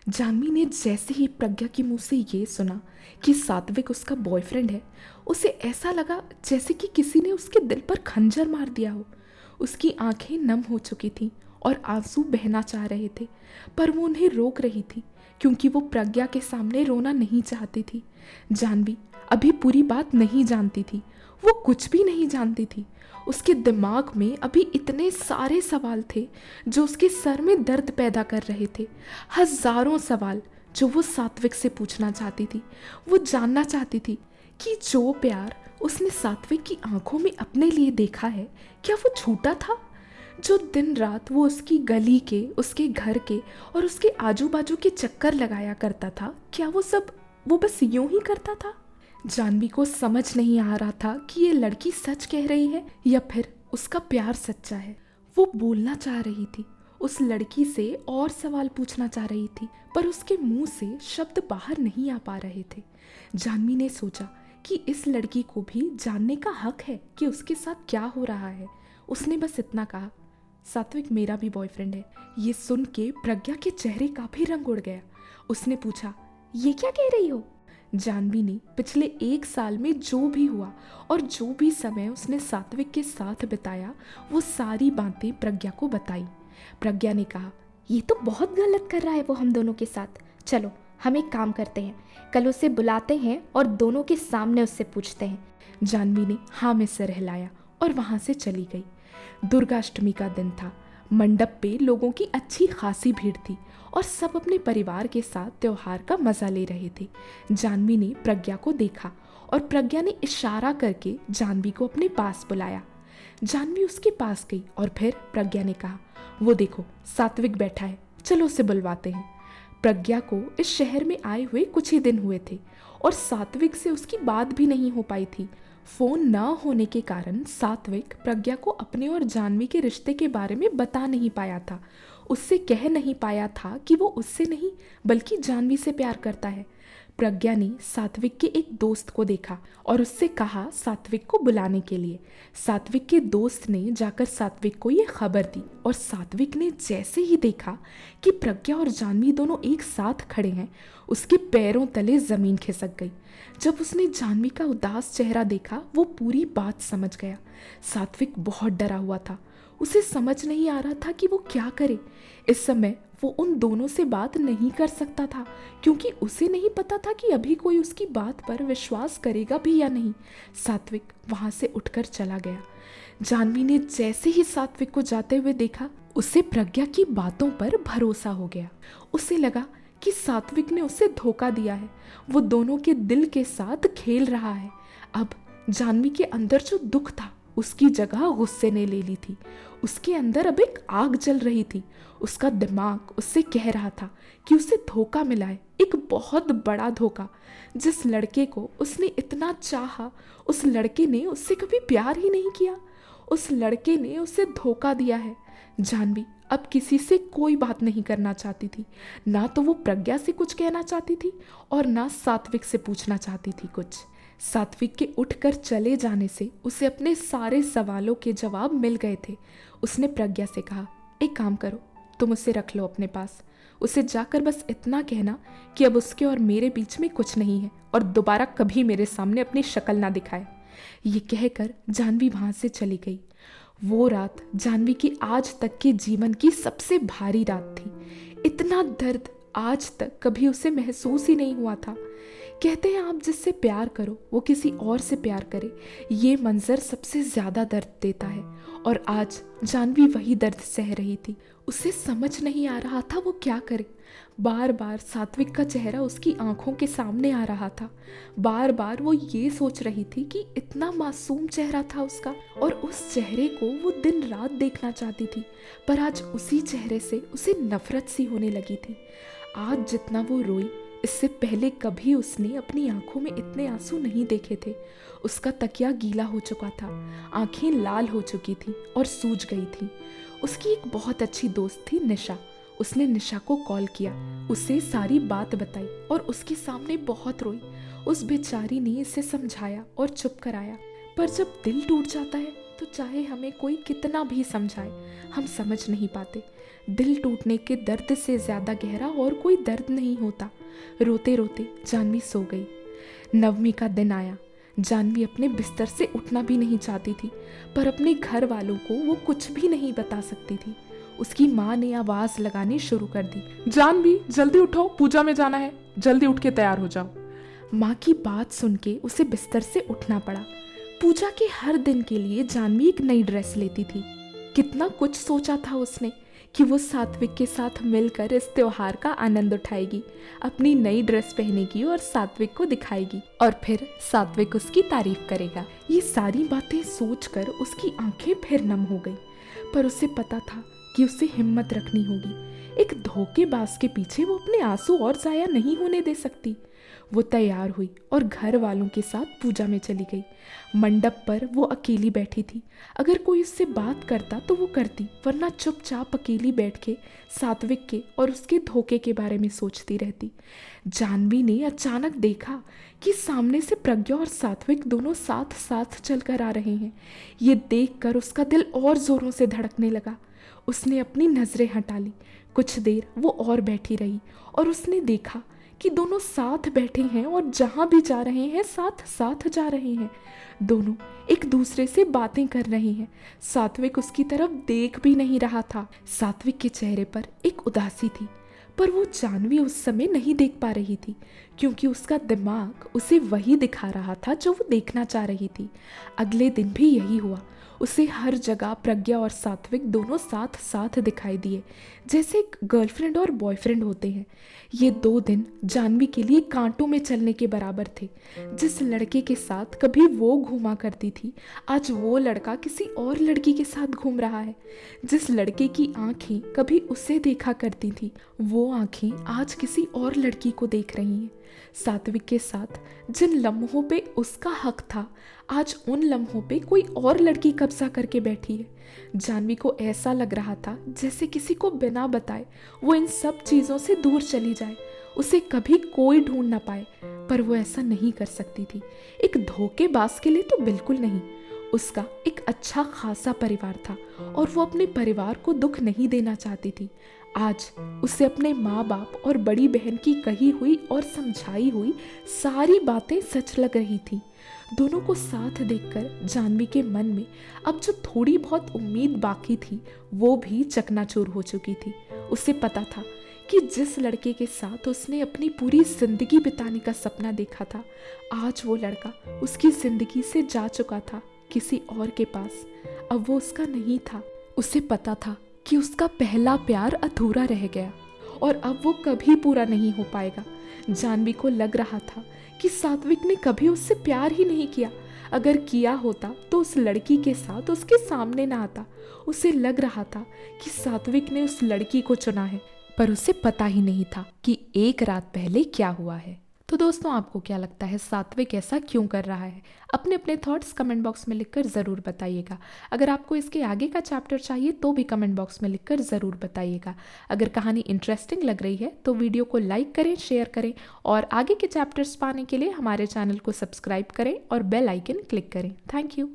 जानवी ने जैसे ही प्रज्ञा के मुंह से ये सुना कि सात्विक उसका बॉयफ्रेंड है, उसे ऐसा लगा जैसे कि किसी ने उसके दिल पर खंजर मार दिया हो। उसकी आंखें नम हो चुकी थीं और आंसू बहना चाह रहे थे, पर वो उन्हें रोक रही थी क्योंकि वो प्रज्ञा के सामने रोना नहीं चाहती थी। जानवी अभी पूरी बात नहीं जानती थी, वो कुछ भी नहीं जानती थी। उसके दिमाग में अभी इतने सारे सवाल थे जो उसके सर में दर्द पैदा कर रहे थे। हजारों सवाल जो वो सात्विक से पूछना चाहती थी। वो जानना चाहती थी कि जो प्यार उसने सात्विक की आंखों में अपने लिए देखा है, क्या वो झूठा था? जो दिन रात वो उसकी गली के, उसके घर के और उसके आजू बाजू के चक्कर लगाया करता था, क्या वो सब वो बस यूं ही करता था? जानवी को समझ नहीं आ रहा था कि ये लड़की सच कह रही है या फिर उसका प्यार सच्चा है। वो बोलना चाह रही थी, उस लड़की से और सवाल पूछना चाह रही थी, पर उसके मुंह से शब्द बाहर नहीं आ पा रहे थे। जानवी ने सोचा कि इस लड़की को भी जानने का हक है कि उसके साथ क्या हो रहा है। उसने बस इतना कहा, सात्विक मेरा भी बॉयफ्रेंड है। ये सुन के प्रज्ञा के चेहरे का भी रंग उड़ गया। उसने पूछा, ये क्या कह रही हो? जानवी ने पिछले 1 साल में जो भी हुआ और जो भी समय उसने सात्विक के साथ बिताया, वो सारी बातें प्रज्ञा को बताई। प्रज्ञा ने कहा, ये तो बहुत गलत कर रहा है वो हम दोनों के साथ। चलो हम एक काम करते हैं, कल उसे बुलाते हैं और दोनों के सामने उससे पूछते हैं। जानवी ने हाँ में सिर हिलाया और वहां से चली गई। दुर्गाष्टमी का दिन था। मंडप पे लोगों की अच्छी खासी भीड़ थी और सब अपने परिवार के साथ त्योहार का मजा ले रहे थे। जानवी ने प्रज्ञा को देखा और प्रज्ञा ने इशारा करके जानवी को अपने पास बुलाया। जानवी उसके पास गई और फिर प्रज्ञा ने कहा, वो देखो सात्विक बैठा है, चलो उसे बुलवाते हैं। प्रज्ञा को इस शहर में आए हुए कुछ ही दिन हुए थे और सात्विक से उसकी बात भी नहीं हो पाई थी। फोन न होने के कारण सात्विक प्रज्ञा को अपने और जानवी के रिश्ते के बारे में बता नहीं पाया था। उससे कह नहीं पाया था कि वो उससे नहीं बल्कि जानवी से प्यार करता है। प्रज्ञा ने सात्विक के एक दोस्त को देखा और उससे कहा सात्विक को बुलाने के लिए। सात्विक के दोस्त ने जाकर सात्विक को ये खबर दी और सात्विक ने जैसे ही देखा कि प्रज्ञा और जानवी दोनों एक साथ खड़े हैं, उसके पैरों तले जमीन खिसक गई। जब उसने जानवी का उदास चेहरा देखा, वो पूरी बात समझ गया। सात्विक बहुत डरा हुआ था। उसे समझ नहीं आ रहा था कि वो क्या करे। इस समय वो उन दोनों से बात नहीं कर सकता था क्योंकि उसे नहीं पता था कि अभी कोई उसकी बात पर विश्वास करेगा भी या नहीं। सात्विक वहां से उठकर चला गया। जानवी ने जैसे ही सात्विक को जाते हुए देखा, उसे प्रज्ञा की बातों पर भरोसा हो गया। उसे लगा कि सात्विक ने उसे धोखा दिया है, वो दोनों के दिल के साथ खेल रहा है। अब जानवी के अंदर जो दुख था उसकी जगह गुस्से ने ले ली थी। उसके अंदर अब एक आग जल रही थी। उसका दिमाग उससे कह रहा था कि उसे धोखा मिला है, एक बहुत बड़ा धोखा। जिस लड़के को उसने इतना चाहा, उस लड़के ने उससे कभी प्यार ही नहीं किया। उस लड़के ने उसे धोखा दिया है। जानवी अब किसी से कोई बात नहीं करना चाहती थी। ना तो वो प्रज्ञा से कुछ कहना चाहती थी और ना सात्विक से पूछना चाहती थी कुछ। सात्विक के उठकर चले जाने से उसे अपने सारे सवालों के जवाब मिल गए थे। उसने प्रज्ञा से कहा, एक काम करो, तुम उसे रख लो अपने पास। उसे जाकर बस इतना कहना कि अब उसके और मेरे बीच में कुछ नहीं है और दोबारा कभी मेरे सामने अपनी शक्ल ना दिखाए। ये कहकर जानवी वहां से चली गई। वो रात जानवी की आज तक के जीवन की सबसे भारी रात थी। इतना दर्द आज तक कभी उसे महसूस ही नहीं हुआ था। कहते हैं आप जिससे प्यार करो वो किसी और से प्यार करे, ये मंजर सबसे ज्यादा दर्द देता है। और आज जानवी वही दर्द सह रही थी। उसे समझ नहीं आ रहा था वो क्या करे। बार बार सात्विक का चेहरा उसकी आंखों के सामने आ रहा था। बार बार वो ये सोच रही थी कि इतना मासूम चेहरा था उसका और उस चेहरे को वो दिन रात देखना चाहती थी। पर आज उसी चेहरे से उसे नफरत सी होने लगी थी। आज जितना वो रोई, इससे पहले कभी उसने अपनी आंखों में इतने आंसू नहीं देखे थे। उसका तकिया गीला हो चुका था, आंखें लाल हो चुकी थी और सूज गई थी। उसकी एक बहुत अच्छी दोस्त थी निशा। उसने निशा को कॉल किया, उसे सारी बात बताई और उसके सामने बहुत रोई। उस बेचारी ने इसे समझाया और चुप कराया। पर जब दिल टूट जाता है तो चाहे हमें कोई कितना भी समझाए हम समझ नहीं पाते। दिल टूटने के दर्द से ज़्यादा गहरा और कोई दर्द नहीं होता। रोते रोते जानवी सो गई। नवमी का दिन आया। जानवी अपने बिस्तर से उठना भी नहीं चाहती थी, पर अपने घर वालों को वो कुछ भी नहीं बता सकती थी। उसकी माँ ने आवाज़ लगानी शुरू कर दी, जानवी जल्दी उठो, पूजा में जाना है, जल्दी उठ के तैयार हो जाओ। माँ की बात सुन के उसे बिस्तर से उठना पड़ा। पूजा के हर दिन के लिए जानवी एक नई ड्रेस लेती थी। कितना कुछ सोचा था उसने कि वो सात्विक के साथ मिलकर इस त्योहार का आनंद उठाएगी, अपनी नई ड्रेस पहनेगी और सात्विक को दिखाएगी और फिर सात्विक उसकी तारीफ करेगा। ये सारी बातें सोचकर उसकी आंखें फिर नम हो गई, पर उसे पता था कि उसे हिम्मत रखनी होगी। एक धोखेबाज के पीछे वो अपने आंसू और जाया नहीं होने दे सकती। वो तैयार हुई और घर वालों के साथ पूजा में चली गई। मंडप पर वो अकेली बैठी थी। अगर कोई उससे बात करता तो वो करती, वरना चुपचाप अकेली बैठ के सात्विक के और उसके धोखे के बारे में सोचती रहती। जानवी ने अचानक देखा कि सामने से प्रज्ञा और सात्विक दोनों साथ साथ चलकर आ रहे हैं। ये देखकर उसका दिल और जोरों से धड़कने लगा। उसने अपनी नजरें हटा ली। कुछ देर वो और बैठी रही और उसने देखा कि दोनों साथ बैठे हैं और जहां भी जा रहे हैं साथ साथ जा रहे हैं। दोनों एक दूसरे से बातें कर रहे हैं। सात्विक उसकी तरफ देख भी नहीं रहा था। सात्विक के चेहरे पर एक उदासी थी, पर वो जानवी उस समय नहीं देख पा रही थी, क्योंकि उसका दिमाग उसे वही दिखा रहा था जो वो देखना चाह रही थी। अगले दिन भी यही हुआ। उसे हर जगह प्रज्ञा और सात्विक दोनों साथ साथ दिखाई दिए, जैसे गर्लफ्रेंड और बॉयफ्रेंड होते हैं। ये 2 दिन जानवी के लिए कांटों में चलने के बराबर थे। जिस लड़के के साथ कभी वो घूमा करती थी, आज वो लड़का किसी और लड़की के साथ घूम रहा है। जिस लड़के की आंखें कभी उसे देखा करती थी, वो आंखें आज किसी और लड़की को देख रही हैं। सात्विक के साथ जिन लम्हों पे उसका हक था, आज उन लम्हों पे कोई और लड़की कब्जा करके बैठी है। जानवी को ऐसा लग रहा था जैसे किसी को बिना बताए वो इन सब चीज़ों से दूर चली जाए, उसे कभी कोई ढूंढ ना पाए। पर वो ऐसा नहीं कर सकती थी। एक धोखेबाज के लिए तो बिल्कुल नहीं। उसका एक अच्छा खासा परिवार था और वो अपने परिवार को दुख नहीं देना चाहती थी। आज उसे अपने माँ बाप और बड़ी बहन की कही हुई और समझाई हुई सारी बातें सच लग रही थी। दोनों को साथ देखकर जानवी के मन में अब जो थोड़ी बहुत उम्मीद बाकी थी, वो भी चकनाचूर हो चुकी थी। उसे पता था कि जिस लड़के के साथ उसने अपनी पूरी जिंदगी बिताने का सपना देखा था, आज वो लड़का उसकी जिंदगी से जा चुका था किसी और के पास। अब वो उसका नहीं था। उसे पता था कि उसका पहला प्यार अधूरा रह गया और अब वो कभी पूरा नहीं हो पाएगा। जानवी को लग रहा था कि सात्विक ने कभी उससे प्यार ही नहीं किया। अगर किया होता तो उस लड़की के साथ उसके सामने ना आता। उसे लग रहा था कि सात्विक ने उस लड़की को चुना है, पर उसे पता ही नहीं था कि एक रात पहले क्या हुआ है। तो दोस्तों, आपको क्या लगता है सात्विक ऐसा क्यों कर रहा है? अपने अपने थॉट्स कमेंट बॉक्स में लिखकर ज़रूर बताइएगा। अगर आपको इसके आगे का चैप्टर चाहिए तो भी कमेंट बॉक्स में लिखकर ज़रूर बताइएगा। अगर कहानी इंटरेस्टिंग लग रही है तो वीडियो को लाइक करें, शेयर करें और आगे के चैप्टर्स पाने के लिए हमारे चैनल को सब्सक्राइब करें और बेल आइकन क्लिक करें। Thank you.